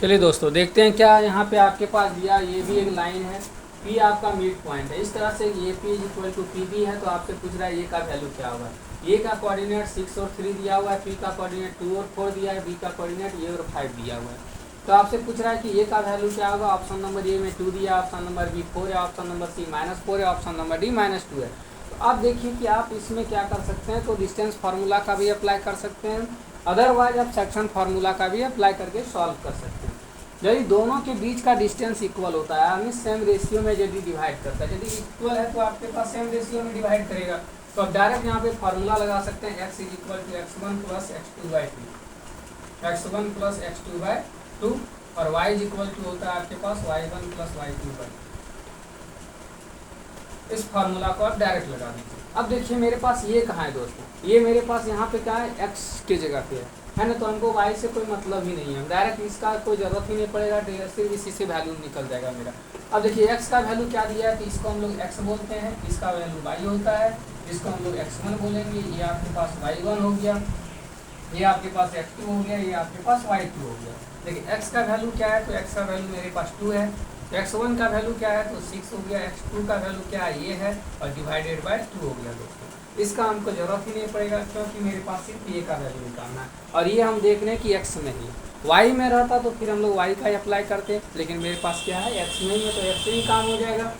चलिए दोस्तों देखते हैं क्या यहाँ पे आपके पास दिया। ये भी एक लाइन है, पी आपका मिड पॉइंट है। इस तरह से ये P is equal to P B है, तो आपसे पूछ रहा है ये का वैल्यू क्या होगा। ये का कोऑर्डिनेट 6 और 3 दिया हुआ है, पी का कोऑर्डिनेट 2 और 4 दिया है, बी का कोऑर्डिनेट ये और 5 दिया हुआ है। तो आपसे पूछ रहा है कि ये का वैल्यू क्या होगा। ऑप्शन नंबर ए में 2 दिया, ऑप्शन नंबर बी 4 है, ऑप्शन नंबर सी -4 है, ऑप्शन नंबर डी -2 है। तो आप देखिए कि आप इसमें क्या कर सकते हैं, तो डिस्टेंस फार्मूला का भी अप्लाई कर सकते हैं, अदरवाइज आप सेक्शन फार्मूला का भी अप्लाई करके सॉल्व कर सकते हैं। यदि दोनों के बीच का डिस्टेंस इक्वल होता है, यानी सेम रेशियो में यदि डिवाइड करता है, यदि इक्वल है तो आपके पास सेम रेशियो में डिवाइड करेगा। तो आप डायरेक्ट यहाँ पे फार्मूला लगा सकते हैं, x is equal to x1 plus x2/2, x1 plus x2/2, और y इज इक्वल टू होता है आपके पास y1 प्लस y2/2। इस फार्मूला को आप डायरेक्ट लगा दीजिए। अब देखिए मेरे पास ये कहाँ है दोस्तों, ये मेरे पास यहाँ पे क्या है, x के जगह पे है ना, तो हमको y से कोई मतलब ही नहीं है, डायरेक्ट इसका कोई ज़रूरत ही नहीं पड़ेगा, सिर्फ इसी से वैल्यू निकल जाएगा मेरा। अब देखिए x का वैल्यू क्या दिया है, तो इसको हम लोग x बोलते हैं, इसका वैल्यू y होता है, इसको हम लोग x1 बोलेंगे, ये आपके पास y1 हो गया, ये आपके पास x2 हो गया, ये आपके पास y2 हो गया। देखिए x का वैल्यू क्या है, तो x का वैल्यू मेरे पास 2 है, x1 का वैल्यू क्या है, तो 6 हो गया, x2 का वैल्यू क्या है, ये है, और डिवाइडेड बाय 2 हो गया दोस्तों। इसका हमको जरूरत ही नहीं पड़ेगा, क्योंकि मेरे पास सिर्फ ये का वैल्यू निकालना है, और ये हम देख रहे हैं कि x में ही y में रहता तो फिर हम लोग y का अप्लाई करते, लेकिन मेरे पास क्या है, x नहीं है, तो x से ही काम हो जाएगा।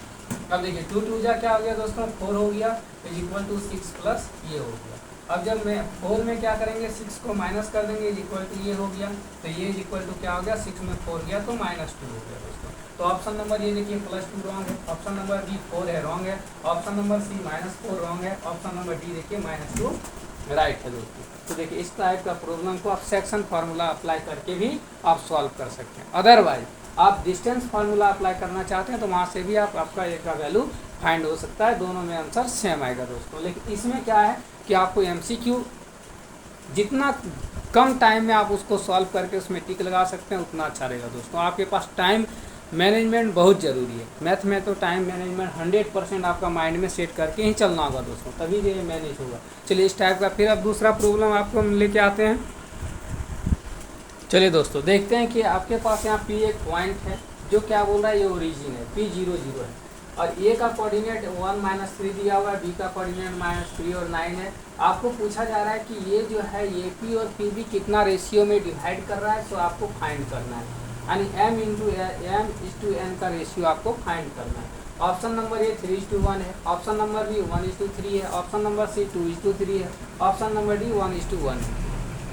अब देखिए 2 2 जा क्या हो गया दोस्तों, 4 हो गया, इज इक्वल टू 6 प्लस ये हो गया। अब जब मैं 4 में क्या करेंगे, 6 को माइनस कर देंगे, इज इक्वल टू ये हो गया, तो ये इज इक्वल टू क्या हो गया, 6 में 4 गया तो -2 हो गया दोस्तों। तो ऑप्शन नंबर ये देखिए +2 रॉन्ग है, ऑप्शन नंबर बी 4 है रॉन्ग है, ऑप्शन नंबर सी -4 रॉन्ग है, ऑप्शन नंबर डी देखिए -2 राइट है दोस्तों। तो देखिए इस टाइप का प्रॉब्लम को आप सेक्शन फार्मूला अप्लाई करके भी आप सॉल्व कर सकते हैं। अदरवाइज आप डिस्टेंस फार्मूला अप्लाई करना चाहते हैं तो वहाँ से भी आपका ए का वैल्यू फाइंड हो सकता है, दोनों में आंसर सेम आएगा दोस्तों। लेकिन इसमें क्या है कि आपको MCQ जितना कम टाइम में आप उसको सॉल्व करके उसमें टिक लगा सकते हैं उतना अच्छा रहेगा दोस्तों। आपके पास टाइम मैनेजमेंट बहुत ज़रूरी है, मैथ में तो टाइम मैनेजमेंट 100% आपका माइंड में सेट करके ही चलना होगा दोस्तों, तभी ये मैनेज होगा। चलिए इस टाइप का फिर अब दूसरा प्रॉब्लम आपको हम लेके आते हैं। चलिए दोस्तों देखते हैं कि आपके पास यहाँ P एक पॉइंट है जो क्या बोल रहा है, ये ओरिजिन है, P00 है, और ए का कोऑर्डिनेट 1 -3 दिया हुआ है, बी का कोऑर्डिनेट -3 और 9 है। आपको पूछा जा रहा है कि ये जो है ये पी और पी बी कितना रेशियो में डिवाइड कर रहा है, तो आपको फाइंड करना है, यानी m/n का रेशियो आपको फाइंड करना है। ऑप्शन नंबर ए 3:1 है, ऑप्शन नंबर बी 1:3 है, ऑप्शन नंबर सी 2:3 है, ऑप्शन नंबर डी 1:1 है।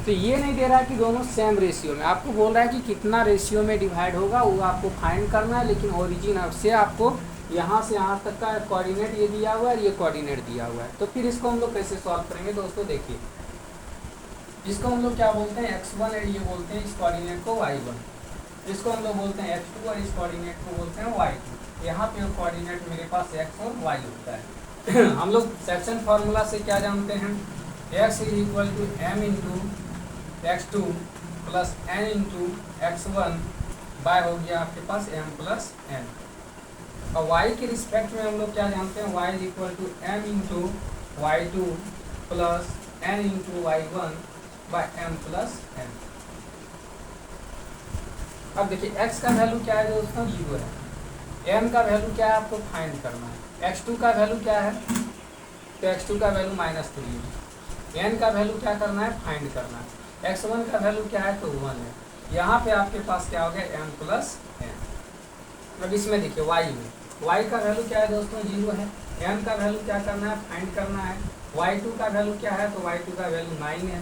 तो ये नहीं दे रहा है कि दोनों सेम रेशियो में, आपको बोल रहा है कि कितना रेशियो में डिवाइड होगा वो आपको फाइंड करना है, लेकिन ओरिजिन से आपको यहाँ से यहाँ तक का कोऑर्डिनेट ये दिया हुआ है, ये कोऑर्डिनेट दिया हुआ है। तो फिर इसको हम लोग कैसे सॉल्व करेंगे दोस्तों, देखिए इसको हम लोग क्या बोलते हैं, x1 और ये बोलते हैं इस कोऑर्डिनेट को y1, इसको हम लोग बोलते हैं x2 और इस कोऑर्डिनेट को बोलते हैं y2। यहाँ पे कोऑर्डिनेट मेरे पास x और y होता है। हम लोग सेक्शन फार्मूला से क्या जानते हैं, x is equal to m into x2 plus n into x1 by हो गया आपके पास m प्लस n। और y के रिस्पेक्ट में हम लोग क्या जानते हैं, y is equal to m into y2 plus n into y1 by m plus n। अब देखिए x का वैल्यू क्या है दोस्तों, 0 है, m का वैल्यू क्या है आपको फाइंड करना है, x2 का वैल्यू क्या है, तो x2 का वैल्यू -3 है, n का वैल्यू क्या करना है, फाइंड करना है, x1 का वैल्यू क्या है, तो 1 है। यहाँ पे आपके पास क्या हो गया, m प्लस n। अब इसमें देखिए y में y का वैल्यू क्या है दोस्तों, 0 है, m का वैल्यू क्या करना है, फाइंड करना है, y2 का वैल्यू क्या है, तो y2 का वैल्यू 9 है,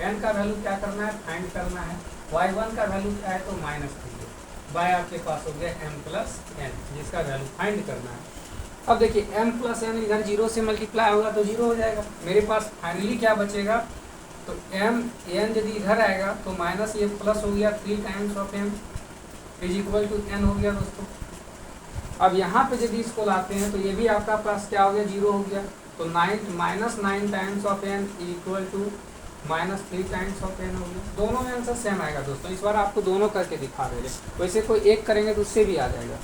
n का वैल्यू क्या करना है, फाइंड करना है, y1 का वैल्यू क्या है, तो -3 है, बाय आपके पास हो गया m प्लस n, जिसका वैल्यू फाइंड करना है। अब देखिए m प्लस n इधर 0 से मल्टीप्लाई होगा तो 0 हो जाएगा, मेरे पास फाइनली क्या बचेगा, तो m n यदि इधर आएगा तो माइनस ये प्लस हो गया 3 times of m is equal to n हो गया दोस्तों। अब यहाँ पे यदि इसको लाते हैं तो ये भी आपका पास क्या हो गया, 0 हो गया, तो -9 times of n equal to -3 times of n हो गया। दोनों में आंसर सेम आएगा दोस्तों। इस बार आपको दोनों करके दिखा रहे हैं, वैसे कोई एक करेंगे तो उससे भी आ जाएगा।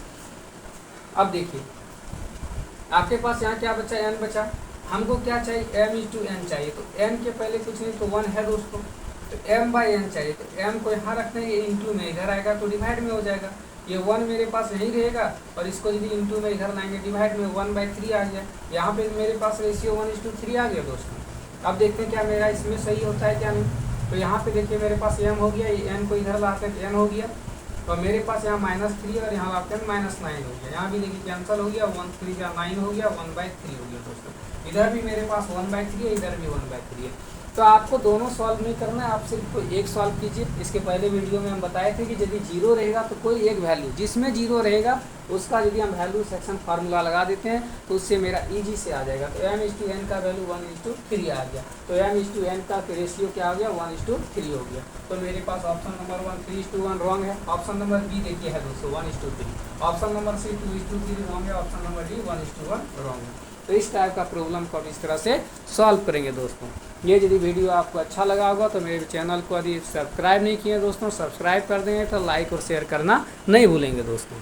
अब देखिए आपके पास यहाँ क्या बचा, n बचा, हमको क्या चाहिए, m/n चाहिए, तो n के पहले कुछ नहीं तो 1 है दोस्तों, तो m बाई एन चाहिए, तो m को यहाँ रखते हैं, ये इंटू में इधर आएगा तो डिवाइड में हो जाएगा। ये 1 मेरे पास यही रहेगा और इसको यदि इंटू में इधर लाएंगे डिवाइड में 1/3 आ गया। यहाँ पे मेरे पास रेशियो 1:3 आ गया दोस्तों। अब देखते हैं क्या मेरा इसमें सही होता है क्या नहीं। तो यहाँ पे देखिए मेरे पास m हो गया, ये n को इधर लाते हैं तो n हो गया, और मेरे पास यहाँ -3 और यहाँ लाते हैं -9 हो गया। यहाँ भी देखिए कैंसिल हो गया, 1 3 या 9 हो गया, 1/3 हो गया दोस्तों। इधर भी मेरे पास 1/3 है, इधर भी 1/3 है। तो आपको दोनों सॉल्व नहीं करना है, आप सिर्फ एक सॉल्व कीजिए। इसके पहले वीडियो में हम बताए थे कि यदि जीरो रहेगा तो कोई एक वैल्यू जिसमें जीरो रहेगा उसका यदि हम वैल्यू सेक्शन फार्मूला लगा देते हैं तो उससे मेरा इजी से आ जाएगा। तो m/n का वैल्यू 1:3 आ गया, तो m/n का रेशियो क्या हो गया 1:3 हो गया। तो मेरे पास ऑप्शन नंबर 1 3:1 रॉन्ग है। ऑप्शन नंबर बी देखिए है दोस्तों 1:3। ऑप्शन नंबर सी 2:3 रॉन्ग है। ऑप्शन नंबर डी 1:1 रॉन्ग है। तो इस टाइप का प्रॉब्लम को आप इस तरह से सॉल्व करेंगे दोस्तों। ये यदि वीडियो आपको अच्छा लगा होगा तो मेरे चैनल को यदि सब्सक्राइब नहीं किए दोस्तों, सब्सक्राइब कर देंगे, तो लाइक और शेयर करना नहीं भूलेंगे दोस्तों।